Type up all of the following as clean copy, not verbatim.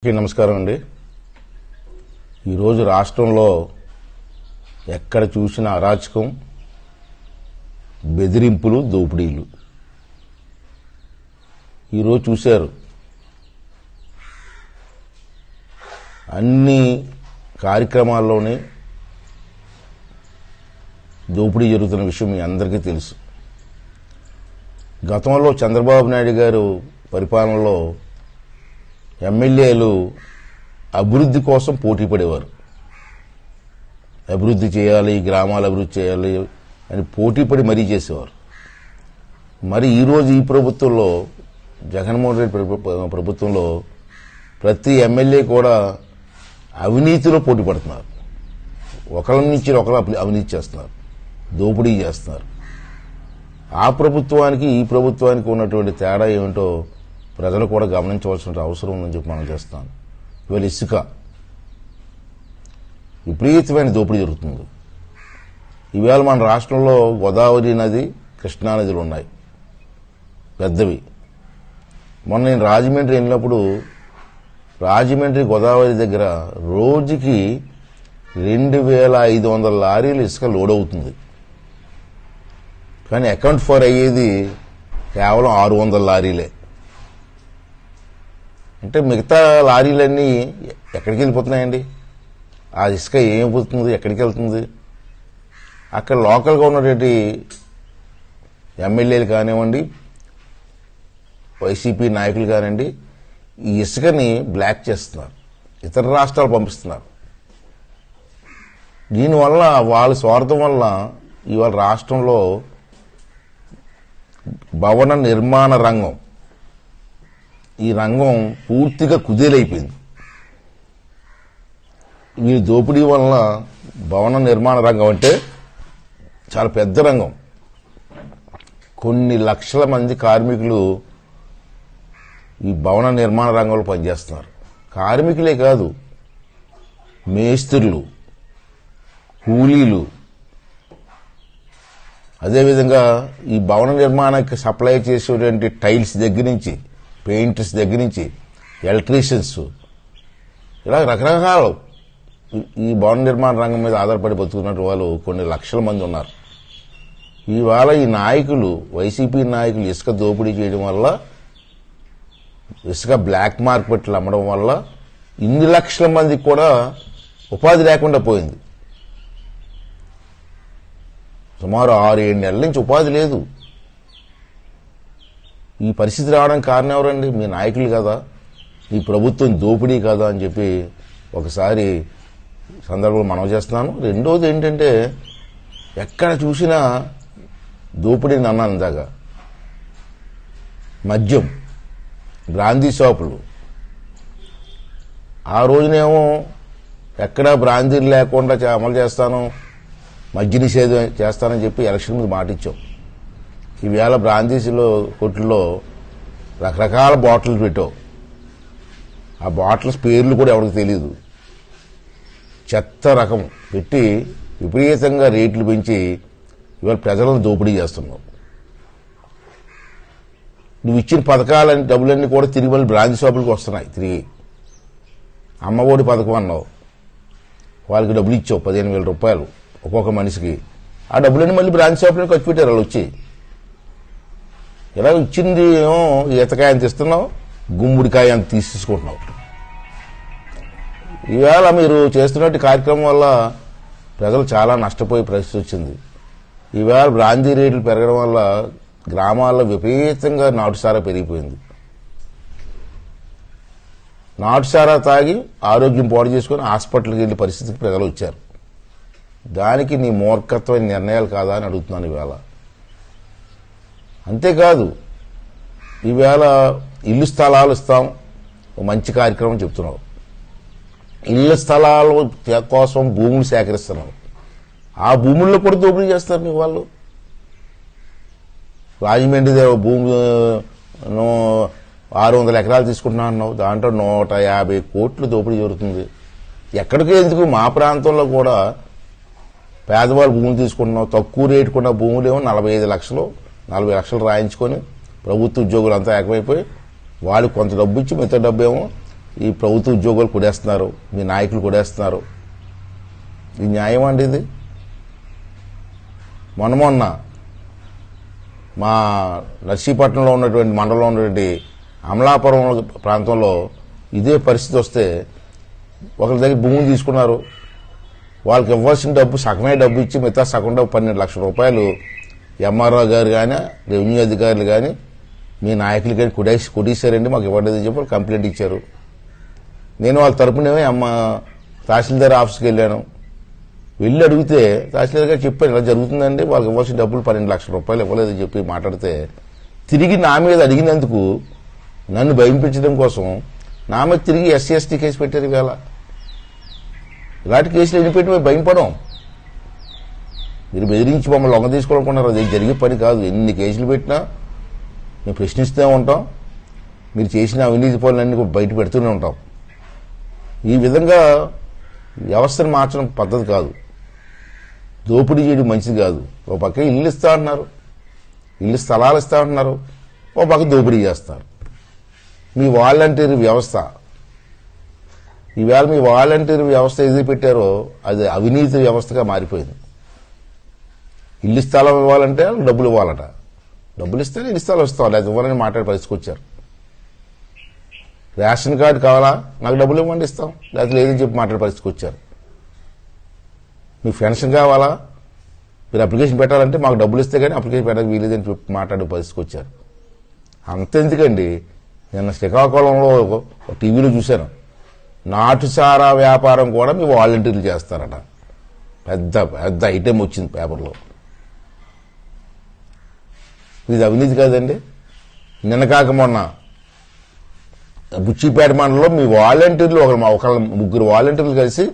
నమస్కారం అండి. ఈరోజు రాష్ట్రంలో ఎక్కడ చూసిన అరాచకం, బెదిరింపులు, దోపిడీలు. ఈరోజు చూశారు, అన్ని కార్యక్రమాల్లోనే దోపిడీ జరుగుతున్న విషయం మీ అందరికీ తెలుసు. గతంలో చంద్రబాబు నాయుడు గారు పరిపాలనలో ఎమ్మెల్యేలు అభివృద్ధి కోసం పోటీ పడేవారు. అభివృద్ధి చేయాలి, గ్రామాలు అభివృద్ధి చేయాలి అని పోటీ పడి మరీ చేసేవారు. మరి ఈరోజు ఈ ప్రభుత్వంలో, జగన్మోహన్ రెడ్డి ప్రభుత్వంలో ప్రతి ఎమ్మెల్యే కూడా అవినీతిలో పోటీ పడుతున్నారు. ఒకరి నుంచి ఒకరు అవినీతి చేస్తున్నారు, దోపిడీ చేస్తున్నారు. ఆ ప్రభుత్వానికి ఈ ప్రభుత్వానికి ఉన్నటువంటి తేడా ఏమిటో ప్రజలు కూడా గమనించవలసిన అవసరం ఉందని చెప్పి మనం చేస్తాం. ఇవాళ ఇసుక విపరీతమైన దోపిడీ జరుగుతుంది. ఇవాళ మన రాష్ట్రంలో గోదావరి నది, కృష్ణా నదులు ఉన్నాయి పెద్దవి. మొన్న నేను రాజమండ్రి వెళ్ళినప్పుడు రాజమండ్రి గోదావరి దగ్గర రోజుకి 2500 లారీలు ఇసుక లోడ్ అవుతుంది. కానీ అకౌంట్ ఫర్ అయ్యేది కేవలం 600 లారీలే. అంటే మిగతా లారీలన్నీ ఎక్కడికి వెళ్ళిపోతున్నాయండి? ఆ ఇసుక ఏమైపోతుంది, ఎక్కడికి వెళ్తుంది? అక్కడ లోకల్గా ఉన్నటువంటి ఎమ్మెల్యేలు కానివ్వండి, వైసీపీ నాయకులు కానివ్వండి, ఈ ఇసుకని బ్లాక్ చేస్తున్నారు, ఇతర రాష్ట్రాలు పంపిస్తున్నారు. దీనివల్ల వాళ్ళ స్వార్థం వల్ల ఇవాళ రాష్ట్రంలో భవన నిర్మాణ రంగం, ఈ రంగం పూర్తిగా కుదేలైపోయింది. ఈ దోపిడీ వలన భవన నిర్మాణ రంగం అంటే చాలా పెద్ద రంగం. కొన్ని లక్షల మంది కార్మికులు ఈ భవన నిర్మాణ రంగంలో పనిచేస్తున్నారు. కార్మికులే కాదు, మేస్త్రులు, కూలీలు, అదేవిధంగా ఈ భవన నిర్మాణానికి సప్లై చేసేటువంటి టైల్స్ దగ్గర నుంచి, పెయింటర్స్ దగ్గర నుంచి, ఎలక్ట్రీషియన్స్, ఇలా రకరకాలు ఈ భవన నిర్మాణ రంగం మీద ఆధారపడి బతుకున్నట్టు వాళ్ళు కొన్ని లక్షల మంది ఉన్నారు. ఇవాళ ఈ నాయకులు, వైసీపీ నాయకులు ఇసుక దోపిడీ చేయడం వల్ల, ఇసుక బ్లాక్ మార్కెట్లు అమ్మడం వల్ల ఇన్ని లక్షల మందికి కూడా ఉపాధి లేకుండా పోయింది. సుమారు 6-7 నెలల నుంచి ఉపాధి లేదు. ఈ పరిస్థితి రావడానికి కారణం ఎవరండి? మీ నాయకులు కదా, ఈ ప్రభుత్వం దోపిడీ కదా అని చెప్పి ఒకసారి సందర్భంలో మనం చేస్తున్నాను. రెండోది ఏంటంటే, ఎక్కడ చూసినా దోపిడీని అన్నాను ఇందాక. మద్యం, బ్రాందీ షాపులు. ఆ రోజునేమో ఎక్కడా బ్రాందీ లేకుండా అమలు చేస్తాను, మద్య నిషేధం చేస్తానని చెప్పి ఎలక్షన్ మీద మాటిచ్చాం. ఈవేళ బ్రాందీలో కొట్టుల్లో రకరకాల బాటిల్ పెట్టావు. ఆ బాటిల్స్ పేర్లు కూడా ఎవరికి తెలియదు. చెత్త రకం పెట్టి విపరీతంగా రేట్లు పెంచి ఇవాళ ప్రజలను దోపిడీ చేస్తున్నావు. నువ్వు ఇచ్చిన పథకాలని డబ్బులన్నీ కూడా తిరిగి మళ్ళీ బ్రాందీ షాపులకు వస్తున్నాయి. తిరిగి అమ్మఒడి పథకం అన్నావు, వాళ్ళకి డబ్బులు ఇచ్చావు 15,000 రూపాయలు ఒక్కొక్క మనిషికి. ఆ డబ్బులన్నీ మళ్ళీ బ్రాందీ షాపులకు ఖర్చు పెట్టారు వాళ్ళు వచ్చి. ఇలా ఇచ్చింది ఏమో ఈతకాయ అంత ఇస్తున్నావు, గుమ్ముడికాయ అంత తీసుకుంటున్నావు. ఈవేళ మీరు చేస్తున్నట్టు కార్యక్రమం వల్ల ప్రజలు చాలా నష్టపోయే పరిస్థితి వచ్చింది. ఈవేళ బ్రాందీ రేట్లు పెరగడం వల్ల గ్రామాల్లో విపరీతంగా నాటుసారా పెరిగిపోయింది. నాటుసారా తాగి ఆరోగ్యం పాడు చేసుకుని హాస్పిటల్కి వెళ్ళే పరిస్థితికి ప్రజలు వచ్చారు. దానికి నీ మూర్ఖత్వమైన నిర్ణయాలు కాదా అని అడుగుతున్నాను ఈవేళ. అంతేకాదు, ఈవేళ ఇల్లు స్థలాలు ఇస్తాం, మంచి కార్యక్రమం చెప్తున్నావు. ఇళ్ల స్థలాల కోసం భూములు సేకరిస్తున్నావు. ఆ భూముల్లో కూడా దోపిడీ చేస్తారు మీ వాళ్ళు. రాజమండ్రి భూమి 600 ఎకరాలు తీసుకుంటున్నా అన్నావు, దాంట్లో 150 కోట్లు దోపిడీ జరుగుతుంది. ఎక్కడికి ఎందుకు? మా ప్రాంతంలో కూడా పేదవాళ్ళు భూములు తీసుకుంటున్నావు. తక్కువ రేటు కొన్న భూములు ఏమో 45 లక్షలు 40 లక్షలు రాయించుకొని ప్రభుత్వ ఉద్యోగులు అంతా ఏకమైపోయి వాళ్ళు కొంత డబ్బు ఇచ్చి మిగతా డబ్బు ఏమో ఈ ప్రభుత్వ ఉద్యోగాలు కొడేస్తున్నారు, మీ నాయకులు కొడేస్తున్నారు. ఇది న్యాయం అండి ఇది? మొన్న మా నర్సీపట్నంలో ఉన్నటువంటి మండలంలో ఉన్నటువంటి అమలాపురం ప్రాంతంలో ఇదే పరిస్థితి వస్తే ఒకరి దగ్గర భూములు తీసుకున్నారు. వాళ్ళకి ఇవ్వాల్సిన డబ్బు సగమే డబ్బు ఇచ్చి మిగతా సగం డబ్బు 12 లక్షల రూపాయలు ఎంఆర్ఓ గారు కానీ రెవెన్యూ అధికారులు కానీ మీ నాయకులు కానీ కొట్టేశారండి, మాకు ఇవ్వలేదని చెప్పి కంప్లైంట్ ఇచ్చారు. నేను వాళ్ళ తరపున తహసీల్దార్ ఆఫీస్కి వెళ్ళి అడిగితే తహసీల్దార్ గారు చెప్పాను, ఇలా జరుగుతుందండి, వాళ్ళకి ఇవ్వాల్సిన డబ్బులు 12 లక్షల రూపాయలు ఇవ్వలేదని చెప్పి మాట్లాడితే తిరిగి నా మీద అడిగినందుకు నన్ను భయపించడం కోసం నా మీద తిరిగి ఎస్సీ ఎస్టీ కేసు పెట్టారు. ఇవాళ ఇలాంటి కేసులు ఎన్ని పెట్టి మేము భయపడం. మీరు బెదిరించి మమ్మల్ని లొంగ తీసుకోవాలనుకున్నారు, అది జరిగే పని కాదు. ఎన్ని కేసులు పెట్టినా మేము ప్రశ్నిస్తూనే ఉంటాం, మీరు చేసిన అవినీతి పనులన్నీ బయట పెడుతూనే ఉంటాం. ఈ విధంగా వ్యవస్థను మార్చడం పద్ధతి కాదు, దోపిడీ చేయడం మంచిది కాదు. ఓ పక్క ఇల్లు ఇస్తా అంటున్నారు, ఇల్లు స్థలాలు ఇస్తా అంటున్నారు, ఓ పక్క దోపిడీ చేస్తారు. మీ వాలంటీర్ వ్యవస్థ ఈవేళ మీ వాలంటీర్ వ్యవస్థ ఏది పెట్టారో అది అవినీతి వ్యవస్థగా మారిపోయింది. ఇల్లు స్థలం ఇవ్వాలంటే డబ్బులు ఇవ్వాలట, డబ్బులు ఇస్తేనే ఇల్లు స్థలం ఇస్తాం, లేదా ఇవ్వాలని మాట్లాడి పరిస్థితికొచ్చారు. రేషన్ కార్డు కావాలా, నాకు డబ్బులు ఇవ్వండి ఇస్తాం, లేకపోతే లేదని చెప్పి మాట్లాడే పరిస్థితికి వచ్చారు. మీకు పెన్షన్ కావాలా, మీరు అప్లికేషన్ పెట్టాలంటే మాకు డబ్బులు ఇస్తే కానీ అప్లికేషన్ పెట్టడానికి వీలేదని చెప్పి మాట్లాడే పరిస్థితికి వచ్చారు. అంతెందుకండి, నిన్న శ్రీకాకుళంలో టీవీలో చూశాను, నాటుసారా వ్యాపారం కూడా మీ వాలంటీర్లు చేస్తారట. పెద్ద పెద్ద ఐటెం వచ్చింది పేపర్లో. ఇది అవినీతి కాదండి? నిన్న కాక మొన్న బుచ్చిపేట మండలంలో మీ వాలంటీర్లు ఒక ముగ్గురు వాలంటీర్లు కలిసి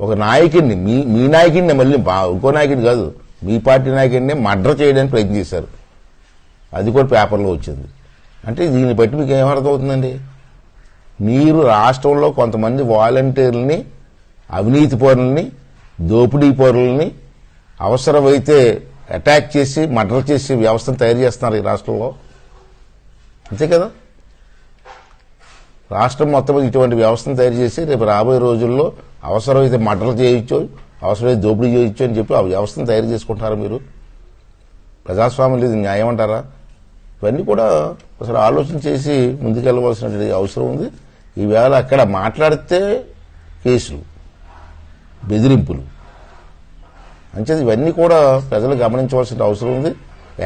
ఒక నాయకుడిని, మీ నాయకుడిని, మళ్ళీ ఇంకో నాయకుడిని కాదు, మీ పార్టీ నాయకుడిని మర్డర్ చేయడానికి ప్రయత్నం చేశారు. అది కూడా పేపర్లో వచ్చింది. అంటే దీన్ని బట్టి మీకు ఏమర్థమవుతుందండి? మీరు రాష్ట్రంలో కొంతమంది వాలంటీర్లని, అవినీతి పరులని, దోపిడీ పరులని అవసరమైతే అటాక్ చేసి మర్డర్ చేసి వ్యవస్థను తయారు చేస్తున్నారు ఈ రాష్ట్రంలో. అంతే కదా? రాష్ట్రం మొత్తం ఇటువంటి వ్యవస్థను తయారు చేసి రేపు రాబోయే రోజుల్లో అవసరమైతే మర్డర్ చేయొచ్చు, అవసరమైతే దోపిడీ చేయొచ్చు అని చెప్పి ఆ వ్యవస్థను తయారు చేసుకుంటారా మీరు? ప్రజాస్వామ్యం లేదు, న్యాయం అంటారా? ఇవన్నీ కూడా అసలు ఆలోచన చేసి ముందుకెళ్లవలసిన అవసరం ఉంది. ఈవేళ అక్కడ మాట్లాడితే కేసులు, బెదిరింపులు, అంచేది ఇవన్నీ కూడా ప్రజలు గమనించవలసిన అవసరం ఉంది.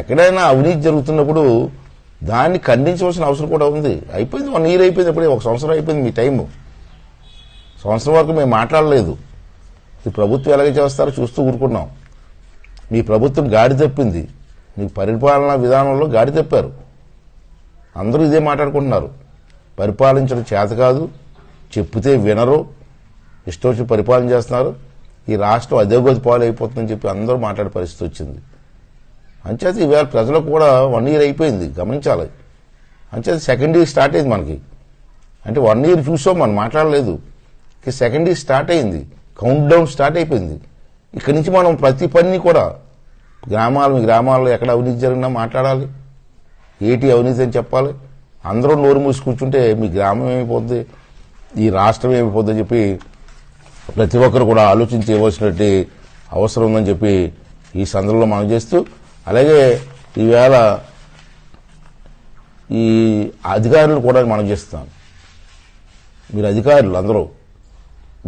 ఎక్కడైనా అవినీతి జరుగుతున్నప్పుడు దాన్ని ఖండించవలసిన అవసరం కూడా ఉంది. అయిపోయింది, 1 year అయిపోయింది, అప్పుడే 1 సంవత్సరం అయిపోయింది మీ టైము. సంవత్సరం వరకు మేము మాట్లాడలేదు. ఈ ప్రభుత్వం ఎలాగ చేస్తారో చూస్తూ ఊరుకున్నాం. మీ ప్రభుత్వం గాడి తప్పింది, మీ పరిపాలనా విధానంలో గాడి తప్పారు. అందరూ ఇదే మాట్లాడుకుంటున్నారు, పరిపాలించడం చేత కాదు, చెప్తే వినరు, ఇష్టం వచ్చి పరిపాలన చేస్తున్నారు, ఈ రాష్ట్రం అధోగతి పాలైపోతుందని చెప్పి అందరూ మాట్లాడే పరిస్థితి వచ్చింది. అంచేత ఈవేళ ప్రజలకు కూడా 1 year అయిపోయింది, గమనించాలి. అంచేత సెకండ్ ఇయర్ స్టార్ట్ అయింది మనకి. అంటే 1 year చూసాం, మనం మాట్లాడలేదు. సెకండ్ ఇయర్ స్టార్ట్ అయింది, కౌంట్ డౌన్ స్టార్ట్ అయిపోయింది. ఇక్కడి నుంచి మనం ప్రతి పని కూడా మీ గ్రామాల్లో ఎక్కడ అవినీతి జరిగినా మాట్లాడాలి, ఏటి అవినీతి అని చెప్పాలి. అందరూ నోరు మూసి కూర్చుంటే మీ గ్రామం ఏమైపోద్ది, ఈ రాష్ట్రం ఏమైపోద్ది అని చెప్పి ప్రతి ఒక్కరు కూడా ఆలోచించవలసినటువంటి అవసరం ఉందని చెప్పి ఈ సందర్భంలో మనం చేస్తూ, అలాగే ఈవేళ ఈ అధికారులు కూడా మనం చేస్తాం. మీరు అధికారులు అందరూ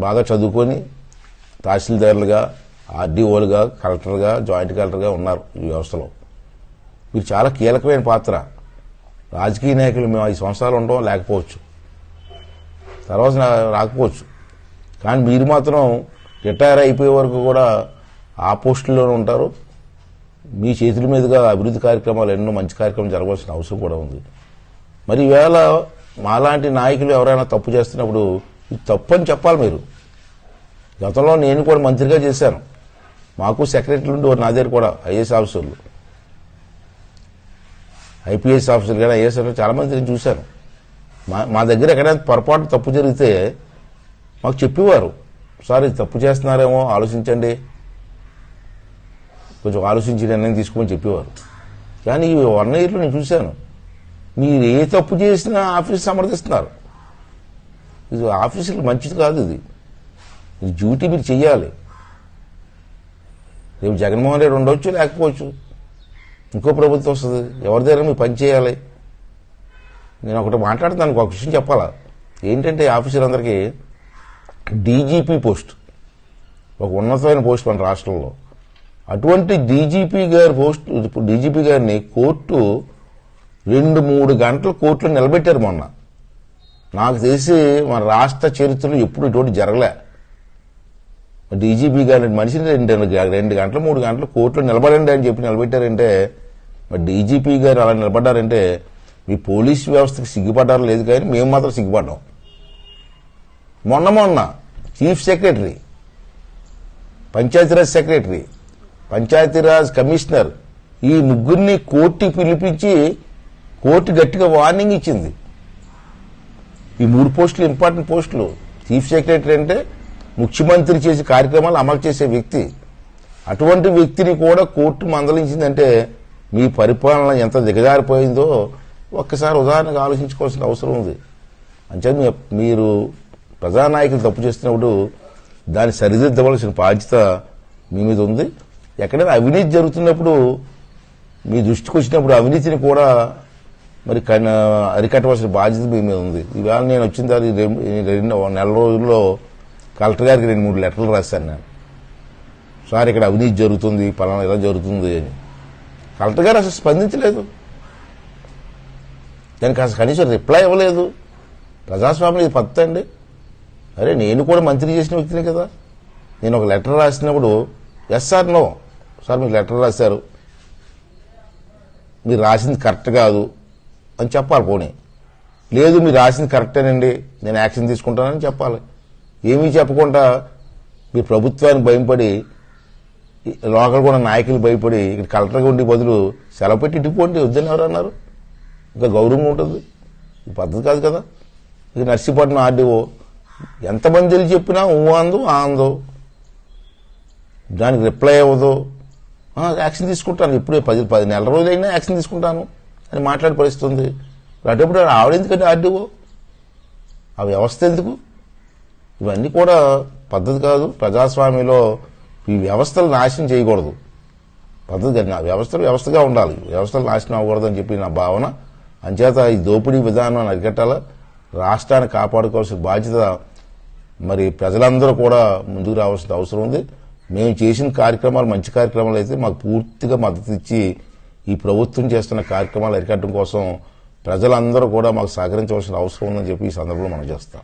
బాగా చదువుకొని తహసీల్దారులుగా, ఆర్డీఓలుగా, కలెక్టర్గా, జాయింట్ కలెక్టర్గా ఉన్నారు ఈ వ్యవస్థలో. మీరు చాలా కీలకమైన పాత్ర. రాజకీయ నాయకులు మేము 5 సంవత్సరాలు ఉండడం లేకపోవచ్చు, తర్వాత రాకపోవచ్చు, కానీ మీరు మాత్రం రిటైర్ అయిపోయే వరకు కూడా ఆ పోస్టుల్లోనే ఉంటారు. మీ చేతుల మీదుగా అభివృద్ధి కార్యక్రమాలు ఎన్నో మంచి కార్యక్రమాలు జరగవలసిన అవసరం కూడా ఉంది. మరి ఈవేళ మాలాంటి నాయకులు ఎవరైనా తప్పు చేస్తున్నప్పుడు ఇది తప్పు అని చెప్పాలి మీరు. గతంలో నేను కూడా మంత్రిగా చేశాను, మాకు సెక్రటరీలు ఉండి నా దగ్గర కూడా ఐఏఎస్ ఆఫీసర్లు, ఐపీఎస్ ఆఫీసర్లు కానీ ఐఏఎస్ ఆఫీసర్లు చాలా మంది నేను చూశాను. మా దగ్గర ఎక్కడైనా పొరపాటు తప్పు జరిగితే మాకు చెప్పేవారు, సార్ ఇది తప్పు చేస్తున్నారేమో ఆలోచించండి, కొంచెం ఆలోచించి నిర్ణయం తీసుకోమని చెప్పేవారు. కానీ ఈ 1 yearలో నేను చూశాను, మీరు ఏ తప్పు చేసినా ఆఫీస్ సమర్థిస్తున్నారు. ఇది ఆఫీసులకు మంచిది కాదు. ఇది డ్యూటీ మీరు చెయ్యాలి. రేపు జగన్మోహన్ రెడ్డి ఉండవచ్చు, లేకపోవచ్చు, ఇంకో ప్రభుత్వం వస్తుంది, ఎవరి దగ్గర మీరు పని చేయాలి. నేను ఒకటి మాట్లాడుతాను, ఒక విషయం చెప్పాలా. ఏంటంటే ఆఫీసర్లందరికీ డీజీపీ పోస్ట్ ఒక ఉన్నతమైన పోస్ట్ మన రాష్ట్రంలో. అటువంటి డీజీపీ గారి పోస్ట్, ఇప్పుడు డీజీపీ గారిని కోర్టు 2-3 గంటలు కోర్టులో నిలబెట్టారు మొన్న. నాకు తెలిసి మన రాష్ట్ర చరిత్రలో ఎప్పుడు ఇటువంటి జరగలే. డీజీపీ గారి మనిషిని 2 గంటలు 3 గంటలు కోర్టులో నిలబడండి అని చెప్పి నిలబెట్టారంటే, మరి డీజీపీ గారు అలా నిలబడ్డారంటే మీ పోలీస్ వ్యవస్థకి సిగ్గుపడ్డారో లేదు, కానీ మేము మాత్రం సిగ్గుపడ్డాం. మొన్న chief secretary, Panchayati Raj secretary, Panchayati Raj commissioner, ఈ ముగ్గురిని కోర్టుకి పిలిపించి కోర్టు గట్టిగా వార్నింగ్ ఇచ్చింది. ఈ 3 పోస్టులు ఇంపార్టెంట్ పోస్టులు. చీఫ్ సెక్రటరీ అంటే ముఖ్యమంత్రి చేసే కార్యక్రమాలు అమలు చేసే వ్యక్తి. అటువంటి వ్యక్తిని కూడా కోర్టు మందలించిందంటే మీ పరిపాలన ఎంత దిగజారిపోయిందో ఒక్కసారి ఉదాహరణగా ఆలోచించుకోవాల్సిన అవసరం ఉంది. అంటే మీరు ప్రజానాయకులు తప్పు చేస్తున్నప్పుడు దాన్ని సరిదిద్దవలసిన బాధ్యత మీ మీద ఉంది. ఎక్కడైనా అవినీతి జరుగుతున్నప్పుడు మీ దృష్టికి వచ్చినప్పుడు అవినీతిని కూడా మరి అరికట్టవలసిన బాధ్యత మీ మీద ఉంది. ఈవేళ నేను వచ్చిన తర్వాత నెల రోజుల్లో కలెక్టర్ గారికి 2-3 లెటర్లు రాశాను నేను. సార్ ఇక్కడ అవినీతి జరుగుతుంది, పలానా ఇలా జరుగుతుంది అని. కలెక్టర్ గారు అసలు స్పందించలేదు, దానికి అసలు కనీసం రిప్లై ఇవ్వలేదు. ప్రజాస్వామ్యం ఇది పద్ధతి అండి. అరే నేను కూడా మంత్రి చేసిన వ్యక్తిని కదా. నేను ఒక లెటర్ రాసినప్పుడు ఎస్ సార్ నో సార్ మీరు లెటర్ రాశారు, మీరు రాసింది కరెక్ట్ కాదు అని చెప్పాలి. పోనీ లేదు మీరు రాసింది కరెక్టేనండి, నేను యాక్షన్ తీసుకుంటానని చెప్పాలి. ఏమీ చెప్పకుండా మీరు ప్రభుత్వానికి భయపడి, లోకల్ కూడా నాయకులు భయపడి ఇక్కడ కలెక్టర్గా ఉండే బదులు సెలవు పెట్టి ఇటుపోండి వద్దని ఎవరు అన్నారు? ఇంకా గౌరవం ఉంటుంది. ఈ పద్ధతి కాదు కదా. ఇది నర్సీపట్నం ఆర్డీఓ ఎంతమంది తెలిసి చెప్పినా అందో ఆందో, దానికి రిప్లై అవ్వదు. యాక్షన్ తీసుకుంటాను, ఇప్పుడే 10 నెలల రోజులైనా యాక్షన్ తీసుకుంటాను అని మాట్లాడే పరిస్థితుంది. అటప్పుడు ఆవిడ ఎందుకంటే ఆర్డీఓ, ఆ వ్యవస్థ ఎందుకు? ఇవన్నీ కూడా పద్ధతి కాదు. ప్రజాస్వామ్యంలో ఈ వ్యవస్థలు నాశనం చేయకూడదు. పద్ధతి కానీ ఆ వ్యవస్థగా ఉండాలి, వ్యవస్థలు నాశనం అవ్వకూడదని చెప్పి నా భావన. అంచేత ఈ దోపిడీ విధానాన్ని అరికట్టాల, రాష్ట్రాన్ని కాపాడుకోవాల్సిన బాధ్యత మరి ప్రజలందరూ కూడా ముందుకు రావాల్సిన అవసరం ఉంది. మేము చేసిన కార్యక్రమాలు మంచి కార్యక్రమాలు అయితే మాకు పూర్తిగా మద్దతు ఇచ్చి ఈ ప్రభుత్వం చేస్తున్న కార్యక్రమాలు అరికట్టడం కోసం ప్రజలందరూ కూడా మాకు సహకరించవలసిన అవసరం ఉందని చెప్పి ఈ సందర్భంలో మనం చేస్తాం.